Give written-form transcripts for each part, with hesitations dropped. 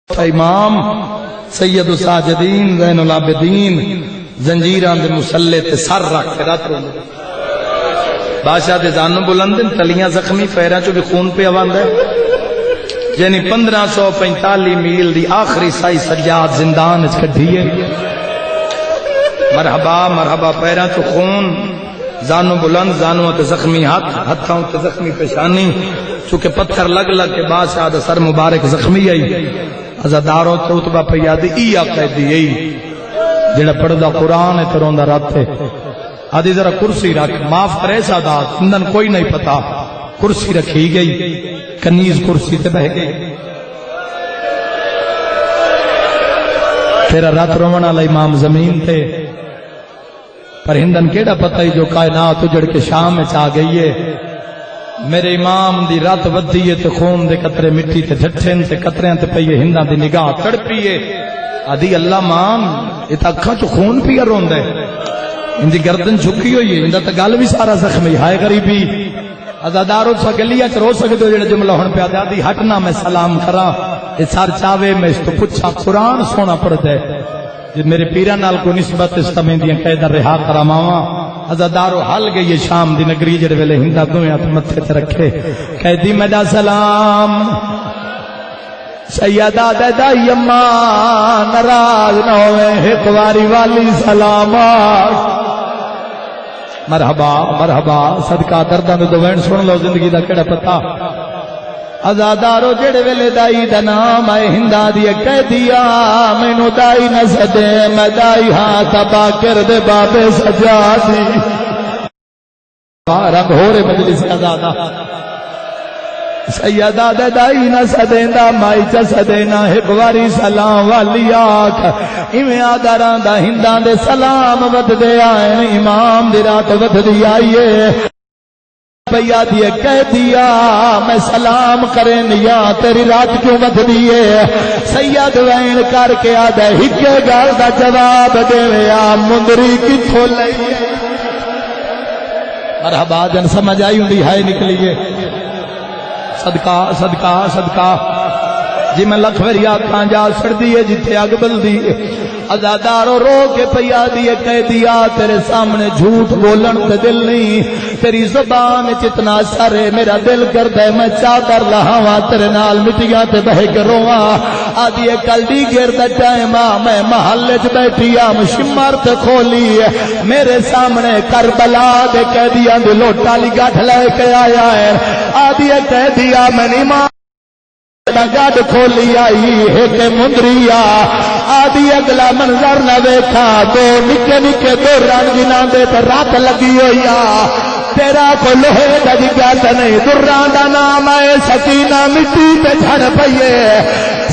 امام سید الساجدین زین العابدین زنجیران دے مسلے تے سر رکھ کے رات روندے بادشاہ دے زانو بلند تلیاں زخمی پیراں چوں بھی خون پہ آواندا ہے یعنی 1545 میل دی آخری سائی سجاد زندان وچ کڈھی ہے مرحبا مرحبا پیراں چوں خون زانو بلند زانو تے زخمی ہاتھ ہتھاں تے زخمی پیشانی چونکہ پتھر لگ لگ کے بادشاہ دا سر مبارک زخمی آئی عزاداروں تو اتبا پیادی ای آقیدی ای جڑا پڑھدا قرآن ہے ترون دا رات ہے آدھی ذرا کرسی رکھ معاف کرے سادات اندن کوئی نہیں پتا کرسی رکھی گئی کنیز کرسی تے بہ گئی تیرا رات رومن والا امام زمین تے پر ہندن کیڑا پتہ ہی جو کائنات اجڑ کے شام میں چاہ گئی ہے میرے امام دی رات ودی ہے تے خون دے قطرے مٹی تے ڈھٹھن تے قطریاں تے پئیے ہنداں دی نگاہ تڑپی ہے آدھی اللہ مان اے تا اکھاں چ خون پیا روندا ہے ان دی گردن جھکی ہوئی ہے اندا تے گل بھی سارا زخمی ہائے غریبی عزادارو سا گلیاں چ رو سکدے ہو جڑا جملہ ہن پیا دادی ہٹنا میں سلام کراں اے سر چاوے میں اس تو پوچھا قرآن سونا پڑھدا ہے جے میرے پیراں نال کو نسبت اس تمیں دیاں قید رہا کراماواں عزادارو حل گئی شام دی نگری جڑے ویلے ہندا دویاں تے متھے تے رکھے قیدی میرا سلام سیدہ دائی اماں ناراض نہ ہوئے ایک واری والی سلامات مرحبا مرحبا صدقہ درداں دے دوین سن لو زندگی دا کیڑا پتہ عزادارو جڑے ویلے دائی دا نام آئے ہندا دی قیدیا مینو دائی نہ سدے میں دائی ہاں تبا کر دے بابے سجا دی رنگ ہو رہے مجلس آزادہ سیدہ دائی نہ سدیندا مائی چا سدینا ایک واری سلام والی آکھ ایویں آداراں دا ہنداں دے سلام ود دے آئے امام دی رات ود دی آئیے پیا دیے کہہ دیا میں سلام کریں یا تیری رات کیوں ود دیے سید وین کر کے آدھے ہکے گل دا جواب دے یا مندری کتھوں لئیے مرحبا جن سمجھ آئی ہوں ہائے نکلیے صدقہ صدقہ صدقہ جی میں لکھ وریات پانجا سڑ دیئے جتے اگ بل دیئے عزادارو رو کے پیا دیئے کہہ دیا تیرے سامنے جھوٹ بولن تے دل نہیں تیری زبان چتنا سارے میرا دل کر دے میں چادر لہاواں تیرے نال مٹیاں تے بہ کے رواں آدھی کلڈی گرد ٹائم میں محلے چ بیٹھی مشمر تے کھولی میرے سامنے کربلا دے قیدیاں دی لوٹا لی گاٹھ لے کے آیا ہے آدھی کہہ دیا میں نہیں گاڈ کھولی آئی ایک مندری آدھی اگلا منظر نہ ویکھا دو نکے نکے دو رنگینا دے تے رات لگی ہوئی تیرا کو لوہے دا جگات نہیں دران دا نام ہے سکینہ مٹی تے جھڑ پئیے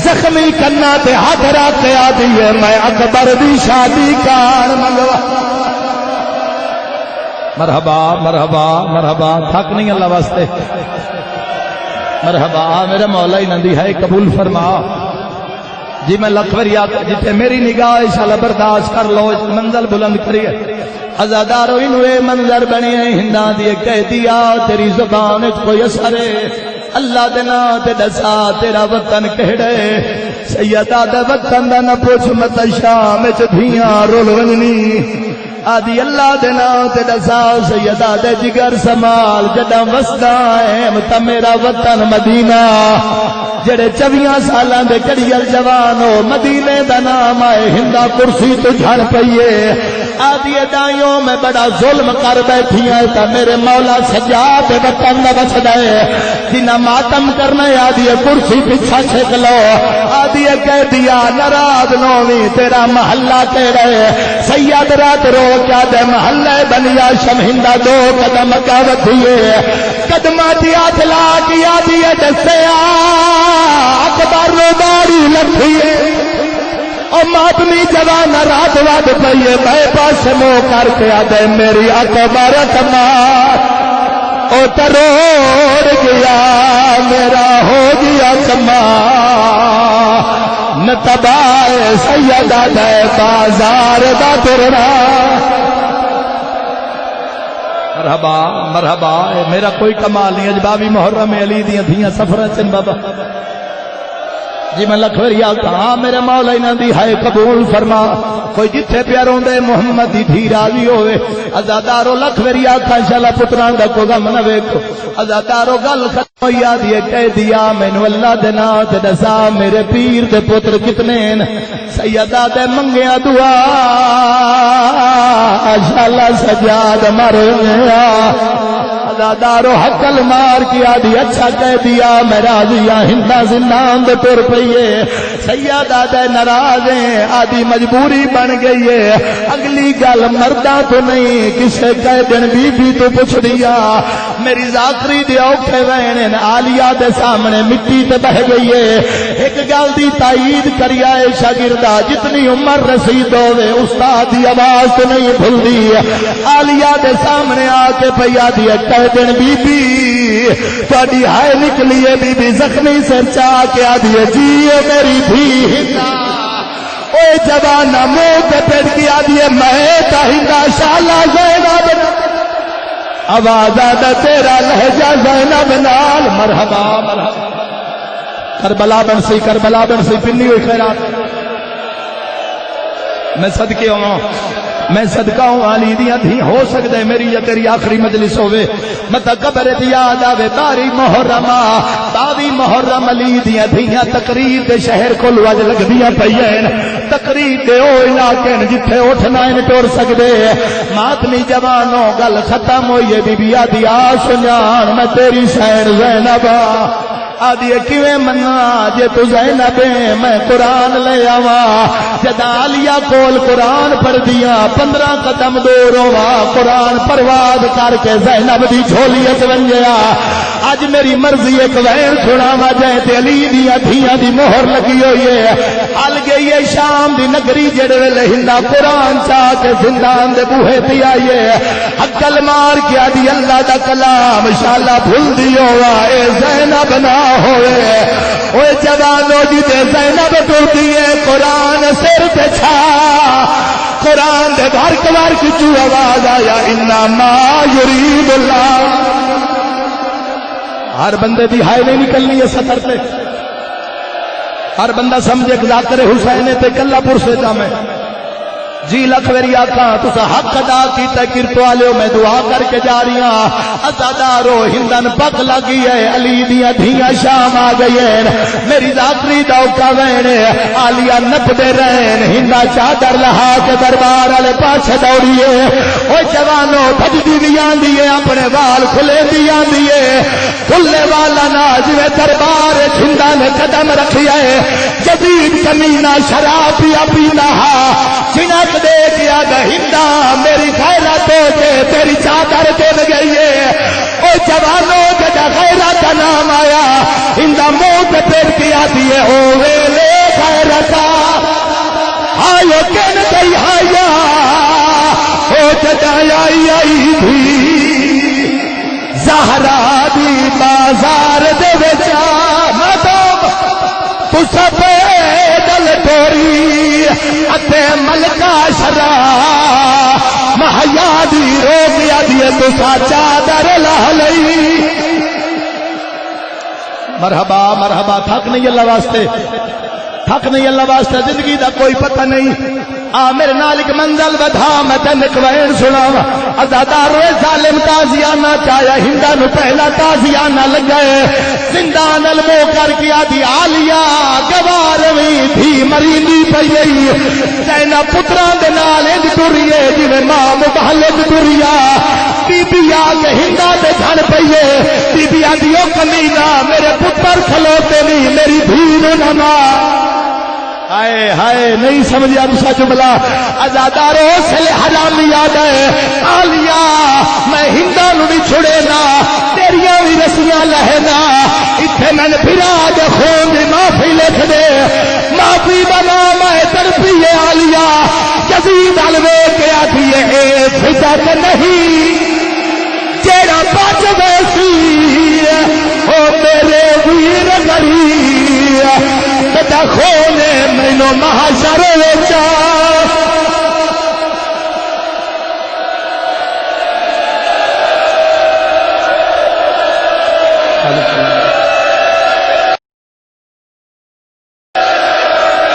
زخمی کنا تے ہاتھ رکھ کے آدھی ہے میں اکبر دی شادی کار منگوا مرحبا مرحبا مرحبا تھک نہیں اللہ واسطے مرحبا میرا مولا ہی نندی ہے قبول فرما جی میں لکھ وریات جتے میری نگاہ انشاءاللہ برداشت کر لو منزل بلند کریے عزادارو انو اے منظر بنے ہنداں دی کہہ دیا تیری زبان وچ کوئی اثر ہے اللہ دے نام تے دسا تیرا وطن کہڑے سیدہ دے وطن دا نہ پوچھ مت شام وچ دھیاں رول ونجنی آدھی اللہ دے نام تے دسا سیدہ دے جگر سمال جداں وسدا ہے متا میرا وطن مدینہ جڑے 24 سالاں دے کڑیل جوان ہو مدینے دا نام آئے ہندا کرسی تو جھڑ پئیے آدھی دائیوں میں بڑا ظلم کر بیٹھی ہے تا میرے مولا سجاد وطن دا بچدا ہے جنہ ماتم کرنا آدھی کرسی پیچھا چھک لو آدھی کہہ دیا ناراض نوی تیرا محلہ تیرے سید رات رو کیا دے محلہ بنیا شمہندہ دو قدم کا ودھیے قدمہ دیا جلا کیا دیے دسیا اکبر رو داری لکھیے او ماتمی جوان رات واد پئیے میں پاس مو کر کے آدھے میری اکبر کمار او تروڑ گیا میرا ہو گیا کما نتبائے سیدہ دے بازار دا ترنا مرحبا مرحبا میرا کوئی کمال نہیں اجبابی محرم علی دیاں دھیاں سفرہ چن بابا جی میں لکھوریہ کہاں میرے مولا انہاں دی ہے قبول فرما کوئی جتھے پیاروں دے محمد دی دھی راضی ہوئے ازادارو لکھوریہ کہاں شالا پتران دا کو غم نہ ویکھو ازادارو گل ختم ہوئی آدھی کہہ دیا مینو اللہ دے نات دسا میرے پیر دے پتر کتنے سیدہ دے منگیا دعا شالا سجاد مرے ازادارو حقل مار کی آدھی اچھا کہہ دیا میں راضیہ ہندہ زندان دے تر پئیے سیدہ دے ناراضیں آدھی مجبوری بن گئی ہے اگلی گل مردہ تو نہیں کسے کہہ دن بی بی تو پوچھ دیا میری ذاکری دے اوکھے وین آلیہ دے سامنے مٹی تے بہ گئی ہے ایک گل دی تائید کریا ہے شاگردہ جتنی عمر رسید ہوئے استاد دی آواز تو نہیں بھول دی آلیہ دے سامنے آ کے پیا دیا کہہ دن بی بی تھوڑی ہائے نکلی ہے بی بی زخمی سے چاہ کے آدھی جی میری بھی ہندا اوے جوانہ منہ تے پیٹ کی آدھی میں تا ہندا شالا زینب آواز آدھا تیرا لہجہ زینب نال مرحبا مرحبا کربلا بن سی پنی ہوئی خیرات میں صدقے ہوں میں صدقہ ہوں علی دیاں دھی ہو سکتا ہے میری یا تیری آخری مجلس ہوئے متا قبر یاد آوے باری محرمہ باوی محرم علی دیاں دھیاں تقریر دے شہر کو لواج لگ دیاں پئین تقریر دے او علاقے جتھے اٹھنا ان ٹور سکدے ماتمی جوانوں گل ختم ہوئی ہے بی بی آدھی آ سنجان میں تیری شہر زینبا آدھی کیویں منا جے تو زینب میں قرآن لے آوا جدا علیہ کول قرآن پڑھ دیا 15 قدم دور ہوا قرآن پرواز کر کے زینب دی جھولیت بن گیا اج میری مرضی ایک وین سناوا جائے تے علی دیا دھیاں دی مہر لگی ہوئی ہے ہل گئی ہے شام دی نگری جڑے ویلے ہندا قرآن چاہ کے زندان دے بوہے تے آئیے عقل مار کے آدھی اللہ دا کلام انشاءاللہ بھول دیو اے زینب نہ ہوئے اوے جوانو جی تے زینب ٹرتی ہے قرآن سر تے چھا قرآن دے بھرک جو آواز آیا انما یرید اللہ ہر بندے دی ہائے نہیں نکلنی ہے سطر تے ہر بندہ سمجھے کہ ذاکر حسین تے کلہ پور سے جامے جی لکھ میری آقا تسا حق ادا کیتا کرتو آلیو میں دعا کر کے جا رہی ہاں ازادارو ہندن پک لگی ہے علی دیا دھیاں شام آ گئی ہے میری ذاکری دوکا وین آلیا نپ دے رہن ہندا چادر لہا کے دربار والے پاچھے دوڑیے اوے جوانو بھجدی بھی آندی ہے اپنے وال کھلے بھی آندی ہے کھلے والا ناز میں دربار ہندا نے قدم رکھیا ہے جدید کمینہ شراب پیا پینا جنک دے گیا ہندا میری خیرات کے تیری چادر چل گئی ہے او جوانو جدا خیرات کا نام آیا ہندا منہ پہ پیٹ کی آتی ہے او ویلے خیرتا آئیو کن گئی آیا او جدا آئی تھی زہرا دی بازار دے وچا مطلب تو سب دل توری اتے ملکہ شرا محیا دی رو گیا دیئے تو ساچا در لہلئی مرحبا مرحبا تھک نہیں اللہ واسطے تھک نہیں اللہ واسطے زندگی دا کوئی پتہ نہیں میرے نال ایک منزل بدھا میں تین ایک وین سناوا ازادار روئے ظالم تازیانہ چاہیا ہندا نو پہلا تازیانہ لگائے زندان المو کر کے آدھی آلیا گواروی تھی مریندی پئی گئی سینا پتران دے نال انج ٹریے جویں ماں مبہلت ٹریا بی بی آ کے ہندا دے گھر پئیے بی بی آدھی او کمینہ میرے پتر کھلوتے نہیں میری دھی نو نہ ہائے ہائے نہیں سمجھا دوسرا جملہ ازادارو سے حرامی یاد ہے آلیا میں ہندا نو بھی چھڑے نا تیریاں بھی رسیاں لہنا اتھے میں نے پھرا دے خون دی معافی لکھ دے معافی بنا میں ترپی آلیا جزید علوے کے آتی ہے اے فضا کے نہیں جیڑا بچ ویسی او میرے ویر گری بتا خونے مینو محشر وچا